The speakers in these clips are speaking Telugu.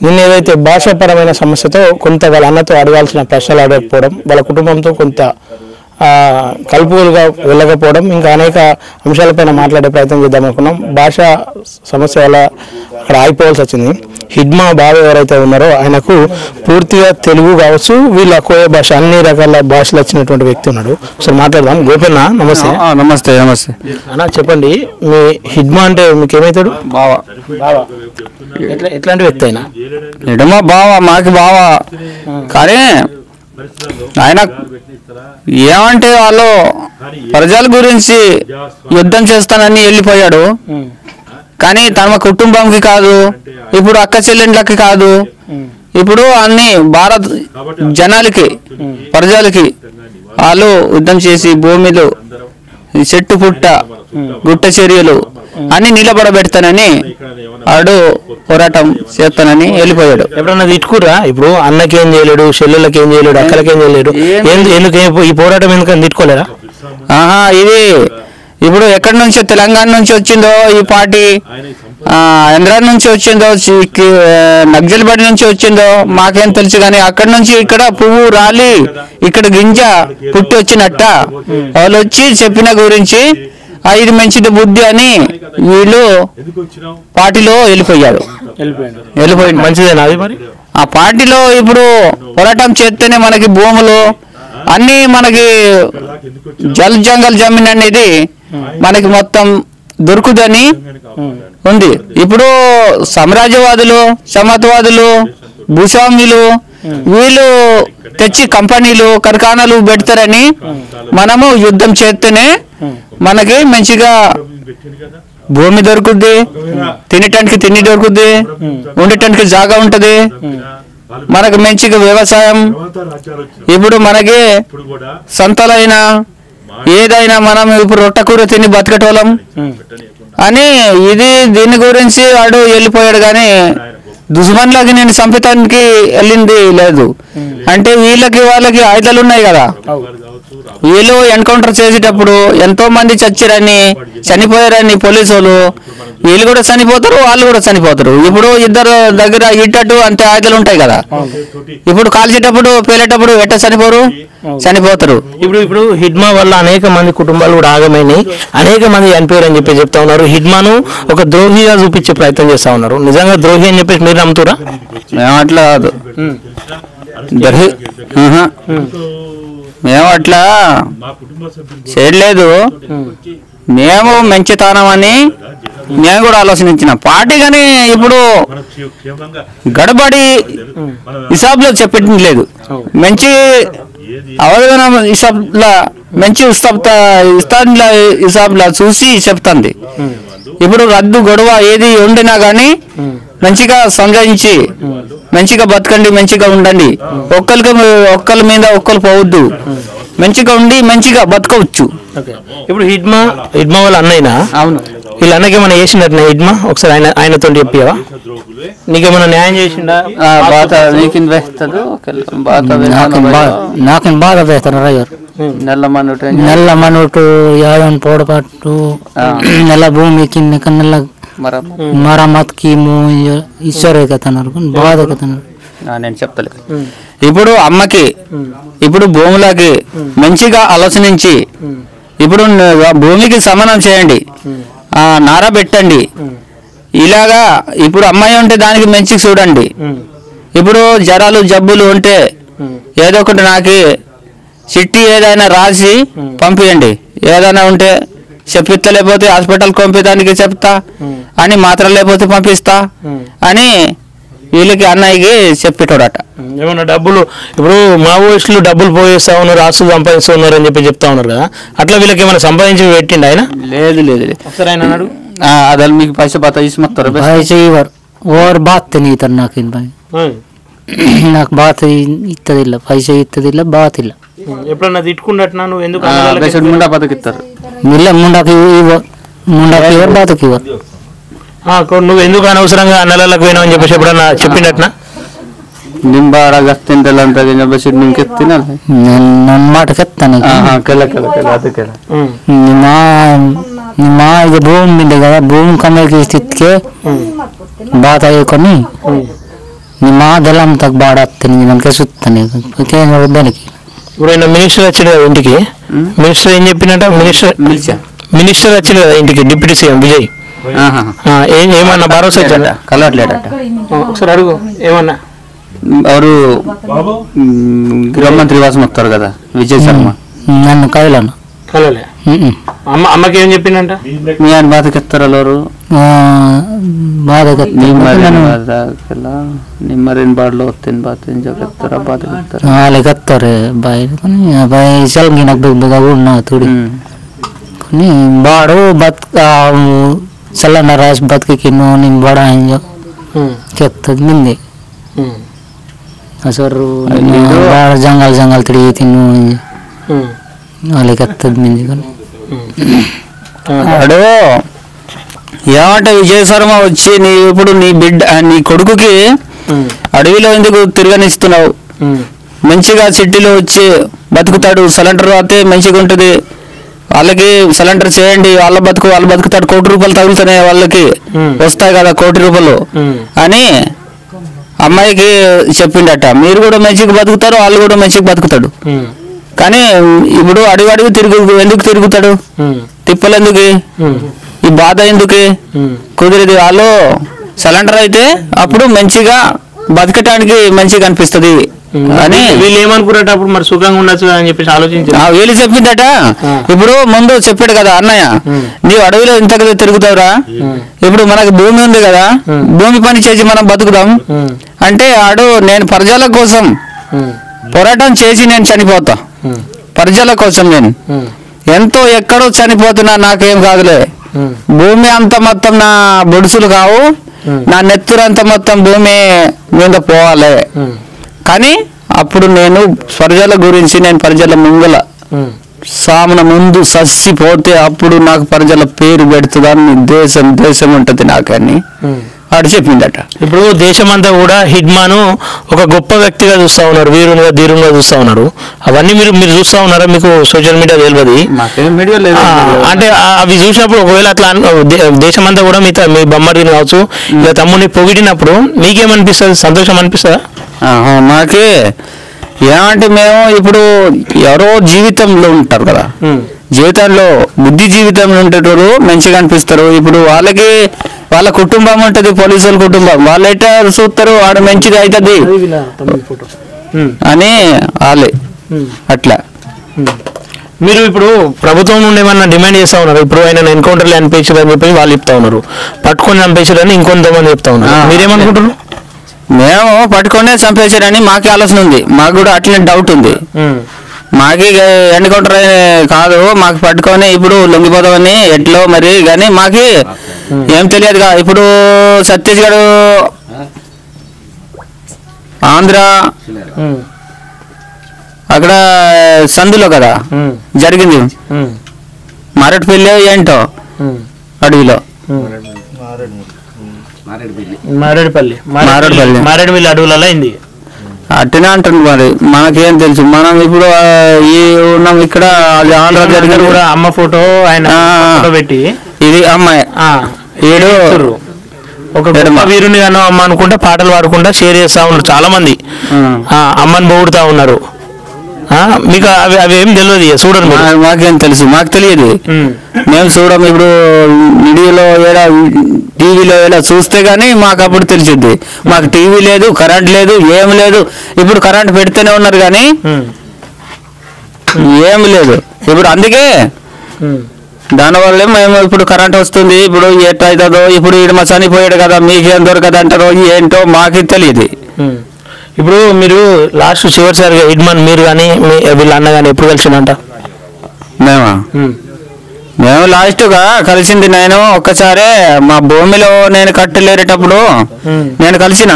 నిన్న ఏదైతే భాషాపరమైన సమస్యతో కొంత వాళ్ళ అన్నతో అడగాల్సిన ప్రశ్నలు అడగకపోవడం, వాళ్ళ కుటుంబంతో కొంత కలుపులుగా వెళ్ళకపోవడం, ఇంకా అనేక అంశాలపైన మాట్లాడే ప్రయత్నం చేద్దాం అనుకున్నాం. భాషా సమస్య వల్ల అక్కడ ఆగిపోవాల్సి వచ్చింది. హిడ్మా బావ ఎవరైతే ఉన్నారో ఆయనకు పూర్తిగా తెలుగు కావచ్చు, వీళ్ళ కోయ భాష అన్ని రకాల భాషలు వచ్చినటువంటి వ్యక్తి ఉన్నాడు. ఒకసారి మాట్లాడదాం. గోపన్న, నమస్తే. నమస్తే. నమస్తే అన్న, చెప్పండి, మీ హిడ్మా అంటే మీకు ఏమవుతాడు? బావ. ఎట్లాంటి వ్యక్తి అయినా? హిడ్మా బావ, మాకు బావ. కానీ ఆయన ఏమంటే వాళ్ళు ప్రజల గురించి యుద్ధం చేస్తానని వెళ్ళిపోయాడు. కానీ తమ కుటుంబంకి కాదు, ఇప్పుడు అక్క చెల్లెండ్లకి కాదు, ఇప్పుడు అన్ని భారత్ జనాలకి ప్రజలకి వాళ్ళు యుద్ధం చేసి భూమిలో చెట్టు పుట్ట గుట్ట చర్యలు అన్ని నిలబడబెడతానని ఆడు పోరాటం చేస్తానని వెళ్ళిపోయాడు. ఎప్పుడన్నా తిట్టుకురా? ఇప్పుడు అన్నకేం చేయలేడు, చెల్లెళ్ళకి ఏం చేయలేడు, అక్కలకేం చేయలేడు, ఎందుకు ఈ పోరాటం ఎందుకని తిట్టుకోలేరా? ఇది ఇప్పుడు ఎక్కడి నుంచో తెలంగాణ నుంచి వచ్చిందో ఈ పార్టీ, ఆంధ్ర నుంచి వచ్చిందో, నగ్జల్బడి నుంచి వచ్చిందో మాకేం తెలుసు. కానీ అక్కడి నుంచి ఇక్కడ పువ్వు రాలి ఇక్కడ గింజ పుట్టి వచ్చినట్ట వాళ్ళు వచ్చి చెప్పిన గురించి ఇది మంచిది బుద్ధి అని వీళ్ళు పార్టీలో వెళ్ళిపోయారు. మంచిదేనా అది? మరి ఆ పార్టీలో ఇప్పుడు పోరాటం చేస్తేనే మనకి భూములు అన్ని మనకి జంగల్ జమీన్ అనేది మనకి మొత్తం దొరుకుదని ఉంది. ఇప్పుడు సామ్రాజ్యవాదులు, సమత్వాదులు, భూస్వాములు వీళ్ళు తెచ్చి కంపెనీలు కార్ఖానాలు పెడతారని మనము యుద్ధం చేస్తేనే మనకి మంచిగా భూమి దొరుకుద్ది, తినటానికి తిండి దొరుకుద్ది, ఉండటానికి జాగా ఉంటది, మనకు మంచిగా వ్యవసాయం. ఇప్పుడు మనకి సంతలైనా ఏదైనా మనం ఇప్పుడు రొట్టెకూర తిని బతకటోళ్ళం అని దీని గురించి వాడు వెళ్ళిపోయాడు. కానీ దుష్మన్లకి నేను చంపటానికి వెళ్ళింది లేదు. అంటే వాళ్ళకి ఆయుధాలు ఉన్నాయి కదా, వీళ్ళు ఎన్కౌంటర్ చేసేటప్పుడు ఎంతో మంది చనిపోయారని పోలీసు వాళ్ళు, వీళ్ళు కూడా చనిపోతారు, వాళ్ళు కూడా చనిపోతారు. ఇప్పుడు ఇద్దరు దగ్గర ఇట్టట్టు అంతే ఆయుధాలు ఉంటాయి కదా, ఇప్పుడు కాల్చేటప్పుడు పేలేటప్పుడు ఎట్ట చనిపోతారు. ఇప్పుడు హిడ్మా వల్ల అనేక మంది కుటుంబాలు కూడా ఆగమైనాయి, అనేక మంది చనిపోయారు అని చెప్పి చెప్తా ఉన్నారు. హిడ్మాను ఒక ద్రోహిగా చూపించే ప్రయత్నం చేస్తా ఉన్నారు. నిజంగా ద్రోహి అని చెప్పేసి మీరు నమ్ముతారా? అట్లా కాదు, మేము అట్లా చేయలేదు. మేము మంచితనం అని మేము కూడా ఆలోచించిన పార్టీ. కానీ ఇప్పుడు గడబడి హిసాబ్లో చెప్పడం లేదు, మంచి అవగాహన హిసాబ్లా మంచి హిసాబ్లా చూసి చెప్తుంది. ఇప్పుడు రద్దు గొడవ ఏది ఉండినా కానీ మంచిగా సంజాయించి మంచిగా బతకండి, మంచిగా ఉండండి, ఒక్కరి మీద ఒక్కరు పోవద్దు, మంచిగా ఉండి మంచిగా బతకవచ్చు. ఇప్పుడు హిడ్మా వాళ్ళ అన్నయ్యనా? అవును. వీళ్ళ అన్నకి ఏమైనా చేసిండట హిడ్మా? ఒకసారి ఆయనతో చెప్పావా? నీకేమైనా న్యాయం చేసిండా? నాకేం బాగా వేస్తారు రయ్యారు. నెల మనుటు యాదన్ పోడపట్టు నెల భూమి కింద నెల మరమ్మత్ కిము ఇచ్చారు కథన్నారు, బాధ కథన్నారు. నేను చెప్తలే. ఇప్పుడు అమ్మకి ఇప్పుడు భూములకి మంచిగా ఆలోచించి ఇప్పుడు భూమికి సమానం చేయండి, నారా పెట్టండి. ఇలాగా ఇప్పుడు అమ్మాయి ఉంటే దానికి మంచిగా చూడండి. ఇప్పుడు జ్వరాలు జబ్బులు ఉంటే ఏదో ఒకటి నాకు చిట్టి ఏదైనా రాసి పంపియండి, ఏదైనా ఉంటే చెప్పిస్తా, లేకపోతే హాస్పిటల్ పంపించడానికి చెప్తా అని, మాత్రం లేకపోతే పంపిస్తా అని వీళ్ళకి అన్నయ్యకి చెప్పేటోడట. ఏమన్నా డబ్బులు ఇప్పుడు మావోయిస్టులు డబ్బులు పోయేస్తా ఉన్నారు, ఆస్తులు సంపాదిస్తూ ఉన్నారు అని చెప్పి చెప్తా ఉన్నారు కదా, అట్లా వీళ్ళకి ఏమైనా సంపాదించి పెట్టిండి ఆయన? లేదు లేదు. ఒకసారి ఆయన అన్నాడు, అదలు మీకు పైసా బతా ఇస్మత్తారు और बात नहीं करना कि भाई నాకు బాత్ ఇత్తదిల్ల పైసా ఇత్తదిల్ల బాత్ ఇల్ల. ఎప్పుడన్నా తిట్టుకున్నట్టున్నా నువ్వు? ఎందుకు ముండా బతికిస్తారు మిల్ల ముండాకి ఇవ్వరు బాతకి ఇవ్వరు. నువ్వు ఎందుకు అనవసరంగా నెలలకు పోయినావు అని చెప్పేసి ఎప్పుడన్నా చెప్పినట్టునా? నింబాడ గస్తింటలు అంటే నింకెత్తిన ನನ್ನ ಮಾಟಕ್ಕೆತ್ತಾನೆ ನಿಮ್ಮ ಈಗ ಭೂಮಿ ಇದೆ కదా భూమి కమ్మకి స్థితికి బాత అయ్యుకొని మా దళం తగ్గ బాడతాను దానికి సుత్తాను దానికి. ఇప్పుడు ఆయన మినిస్టర్ వచ్చాడు కదా ఇంటికి, మినిస్టర్ ఏం చెప్పినట్ట? మినిస్టర్ వచ్చాడు కదా ఇంటికి, డిప్యూటీ సీఎం విజయ్, ఏమన్నా భరోసా ఇచ్చాడా? కలవట్లేడట. ఒకసారి అడుగు ఏమన్నా. ಅವರು ಗೃಹ ಮಂತ್ರಿ ವಾಸ ಮಾಡ್ತಾರೆ కదా విజయ్ శర్మ, నన్ను కదలను కలవలే. అమ్మకి ఏం చెప్పిందంట? మీ ఆయన బాధకెత్తారు ಅವರು ನಿಮ್ಮರೇನು ಬಾಡ್ಲು ಹೊತ್ತೇನು ಬಾತೇನು ಜಗತ್ತಾರ ಬಾಧಕೆತ್ತಾರೆ వాళ్ళకెత్తారు బాయ్ బాయ్ సెల్కి నాకు ఉన్నా తోడి కొన్ని బాడు బతుక చల్లన్న రాసి బతుకి నేను బడా చెప్తుంది మింది అసలు జంగాలు జంగాలు తిరిగి తిన్ను వాళ్ళకి ఎత్తది మింది. వాడు ఏమంటే విజయ్ శర్మ వచ్చి నీ ఇప్పుడు నీ బిడ్డ నీ కొడుకుకి అడవిలో ఎందుకు తిరగనిస్తున్నావు? మంచిగా సిటీలో వచ్చి బతుకుతాడు, సిలిండర్ అయితే మంచిగా ఉంటుంది, వాళ్ళకి సిలిండర్ చేయండి, వాళ్ళు బతుకుతాడు, ₹1,00,00,000 తగులుతున్నాయి, వాళ్ళకి వస్తాయి కదా ₹1,00,00,000 అని అమ్మాయికి చెప్పిండట. మీరు కూడా మంచిగా బతుకుతారు, వాళ్ళు కూడా మంచిగా బతుకుతాడు. కానీ ఇప్పుడు అడుగు ఎందుకు తిరుగుతాడు? తిప్పలు ఎందుకు? ఈ బాధ ఎందుకు? కుదిరేది వాళ్ళు సిలిండర్ అయితే అప్పుడు మంచిగా బతకటానికి మంచిగా అనిపిస్తుంది అని వీళ్ళు ఏమనుకున్నట్టు అప్పుడు మరి సుఖంగా ఉండొచ్చు అని చెప్పేసి ఆలోచించి వీళ్ళు చెప్పిందట. ఇప్పుడు ముందు చెప్పాడు కదా అన్నయ్య, నీవు అడవిలో ఇంత కదా తిరుగుతావురా, ఇప్పుడు మనకు భూమి ఉంది కదా, భూమి పని చేసి మనం బతుకుదాం అంటే ఆడు నేను ప్రజల కోసం పోరాటం చేసి నేను చనిపోతా, ప్రజల కోసం నేను ఎంతో ఎక్కడో చనిపోతున్నా, నాకేం కాదులే, భూమి అంత మొత్తం నా బొడుసులు కావు, నా నెత్తురంత మొత్తం భూమి మీద పోవాలి. కానీ అప్పుడు నేను ప్రజల గురించి నేను ప్రజల ముంగల సామన ముందు ససిపోతే అప్పుడు నాకు ప్రజల పేరు పెడుతుందని దేశం ఉంటది నాకని వాడు చెప్పిందట. ఇప్పుడు దేశమంతా కూడా హిడ్మాను ఒక గొప్ప వ్యక్తిగా చూస్తా ఉన్నారు, వీరునిగా ధీరునిగా చూస్తా ఉన్నారు. అవన్నీ మీరు చూస్తా ఉన్నారా? మీకు సోషల్ మీడియా తెలియదు అంటే అవి చూసినప్పుడు ఒకవేళ అట్లా దేశమంతా కూడా మీ బొమ్మడిని కావచ్చు ఇలా తమ్ముడిని పొగిడినప్పుడు మీకేమనిపిస్తుంది? సంతోషం అనిపిస్తుందా? మాకే ఏమంటే మేము ఇప్పుడు ఎవరో జీవితంలో ఉంటారు కదా, జీవితంలో బుద్ధి జీవితంలో ఉండేటోళ్ళు మంచిగా అనిపిస్తారు. ఇప్పుడు వాళ్ళ కుటుంబం ఉంటుంది, పోలీసుల కుటుంబం, వాళ్ళు ఎట్లా చూస్తారు వాడు మంచిది అవుతుంది అని వాళ్ళే అట్లా. మీరు ఇప్పుడు ప్రభుత్వం నుండి ఏమన్నా డిమాండ్ చేస్తా ఉన్నారు? ఇప్పుడు ఆయన ఎన్కౌంటర్లు అనిపించారు అని చెప్పి వాళ్ళు చెప్తా ఉన్నారు, పట్టుకొని చంపేశారని ఇంకొంతమంది చెప్తా ఉన్నారు. మీరేమనుకుంటారు? మేము పట్టుకొనే చంపేశారని మాకే ఆలోచన ఉంది, మాకు కూడా అట్లనే డౌట్ ఉంది. మాకి ఎన్కౌంటర్ కాదు, మాకు పట్టుకొని ఇప్పుడు లొంగిపోతామని ఎట్లో మరి, కానీ మాకి ఏం తెలియదుగా. ఇప్పుడు ఛత్తీస్గఢ్, ఆంధ్ర అక్కడ సందులో కదా జరిగింది, మారేడుపల్లి ఏంటో అడవిలో మారేడుపల్లి అడవులలో అయింది అట్టనే అంటుంది. మరి మనకేం తెలుసు, మనం ఇప్పుడు ఈ ఉన్నాం ఇక్కడ ఆంధ్ర జరిగిన కూడా అమ్మ ఫోటో ఆయన పెట్టి ఇది అమ్మాయి ఏడు ఒక వీరుని గానో అమ్మ అనుకుంటా పాటలు పాడుకుంటా షేర్ చేస్తా ఉన్నారు చాలా మంది, అమ్మని పొగుడుతా ఉన్నారు. మీకు అవి ఏం తెలియదు, చూడరు. మాకేం తెలుసు? మాకు తెలియదు, మేము చూడము. ఇప్పుడు వీడియోలో ఏడా టీవీలో ఏడా చూస్తే గానీ మాకు అప్పుడు తెలిసింది. మాకు టీవీ లేదు, కరెంట్ లేదు, ఏమి లేదు. ఇప్పుడు కరెంట్ పెడితేనే ఉన్నారు కానీ ఏమి లేదు. ఇప్పుడు అందుకే దానివల్ల మేము ఇప్పుడు కరెంట్ వస్తుంది. ఇప్పుడు ఎట్లయితుందో, ఇప్పుడు ఈడ మా చనిపోయాడు కదా మీకేం దొరకదు అంటారో ఏంటో మాకు తెలియదు. ఇప్పుడు మీరు లాస్ట్ చివరిసారిగా హిడ్మాన్ మీరు కానీ వీళ్ళ అన్న కానీ ఎప్పుడు కలిసిందంట? మేము లాస్ట్గా కలిసింది నేను ఒక్కసారే మా భూమిలో నేను కట్టలేరేటప్పుడు నేను కలిసిన.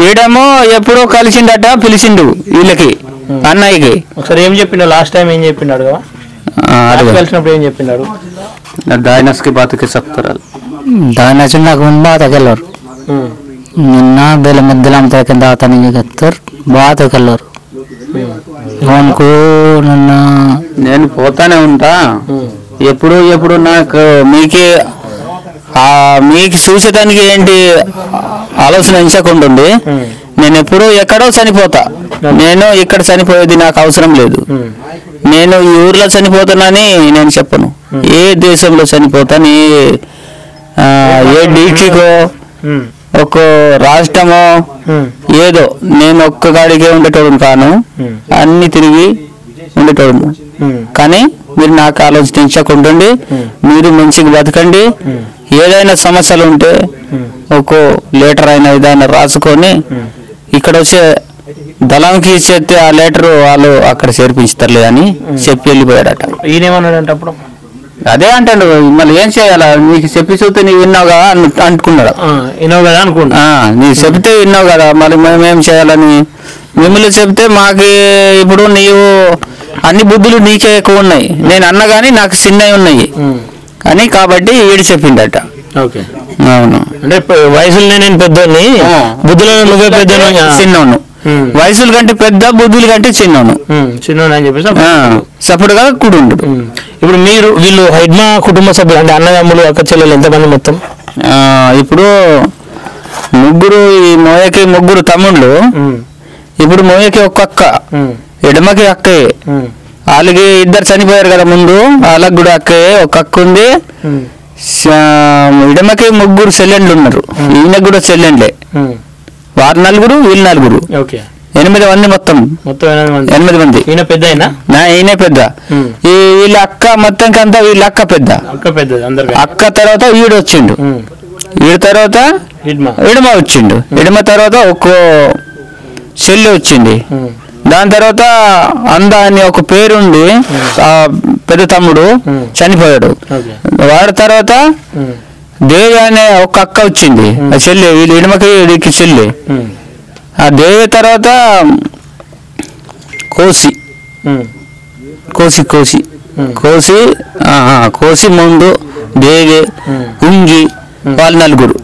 ఈడేమో ఎప్పుడో కలిసిండట, పిలిచిండు వీళ్ళకి అన్నయ్యకి. ఒకసారి ఏం చెప్పిండు లాస్ట్ టైం? ఏం చెప్పిండాడు కదా కలిసినప్పుడు? ఏం చెప్పిండాడు? डायनस की बात के सत्तर डायनस నాకు బాతకెళ్ళరు నిన్న బెల మధ్యలం తకింద అతని గత్తర్ బాతకెళ్ళరు ఫోన్కు నిన్న నేను పోతానే ఉంటా. ఎప్పుడు నాకు మీకు చూసేదానికి ఏంటి ఆలోచన ఎంచకుండా ఉంది. నేను ఎప్పుడూ ఎక్కడో చనిపోతా, నేను ఇక్కడ చనిపోయేది నాకు అవసరం లేదు. నేను ఈ ఊర్లో చనిపోతానని నేను చెప్పను. ఏ దేశంలో చనిపోతాను, ఏ డిస్ట్రిక్టో ఒక రాష్ట్రమో ఏదో, నేను ఒక్క గాడికే ఉండేటోడు కాను, అన్ని తిరిగి ఉండేటోడు. కానీ మీరు నాకు ఆలోచించకుండండి, మీరు మంచిగా బతకండి. ఏదైనా సమస్యలు ఉంటే ఒక లెటర్ అయినా ఏదైనా రాసుకొని ఇక్కడ వచ్చే దళంకి ఇచ్చేస్తే ఆ లెటర్ వాళ్ళు అక్కడ చేర్పించుతారులే అని చెప్పి వెళ్ళిపోయాడట. ఈయనేమన్నాడంటే అప్పుడు అదే అంటాడు, మళ్ళీ ఏం చేయాలా, నీకు చెప్పి చూస్తే నీవు విన్నావు కదా అనుకున్నాడు. విన్నావు కదా అనుకున్నా, నీకు చెప్తే విన్నావు కదా, మళ్ళీ మేమేం చేయాలని. మిమ్మల్ని చెప్తే మాకు ఇప్పుడు నీవు అన్ని బుద్ధులు నీకే ఎక్కువ ఉన్నాయి, నేను అన్న కానీ నాకు చిన్నవి ఉన్నాయి అని, కాబట్టి వీడు చెప్పిండట. అవును, అంటే వయసులో నేను పెద్దోని, బుద్ధులో నువ్వే పెద్ద చిన్నోను, వయసుల కంటే పెద్ద, బుద్ధుల కంటే చిన్నోను అని చెప్పేసి సపోర్ట్ గా కూడా ఉండడు. ఇప్పుడు మీరు వీళ్ళు హైడ్మా కుటుంబ సభ్యులు అంటే అన్నదమ్ములు అక్క చెల్లెలు ఎంతమంది మొత్తం? ఇప్పుడు ముగ్గురు, ఈ మోయకి ముగ్గురు తమ్ముళ్ళు. ఇప్పుడు మోయకి ఒక్క అక్క, ఎడమకి అక్కే, వాళ్ళకి ఇద్దరు చనిపోయారు కదా ముందు, వాళ్ళకి కూడా అక్కే ఒక అక్క ఉంది. ఎడమకి ముగ్గురు చెల్లెండ్లు ఉన్నారు, ఈయనకు కూడా చెల్లెండ్లే. వారు నలుగురు, వీళ్ళు నలుగురు, 8 మంది మొత్తం. 8 మంది. ఈయన పెద్ద, ఈయన పెద్ద. వీళ్ళ అక్క మొత్తం అంతా వీళ్ళ అక్క పెద్ద. అక్క తర్వాత వీడు వచ్చిండు, వీడి తర్వాత ఎడమ వచ్చిండు, ఎడమ తర్వాత ఒక్కో చెల్లి వచ్చింది. దాని తర్వాత అందా అని ఒక పేరుండి పెద్ద తమ్ముడు చనిపోయాడు. వాడి తర్వాత దేవి అనే ఒక అక్క వచ్చింది, ఆ చెల్లి, వీళ్ళు ఎడమకి చెల్లి. ఆ దేవి తర్వాత కోసి కోసి కోసి కోసి కోసి ముందు దేవి, ఉంగి, వాళ్ళు నలుగురు.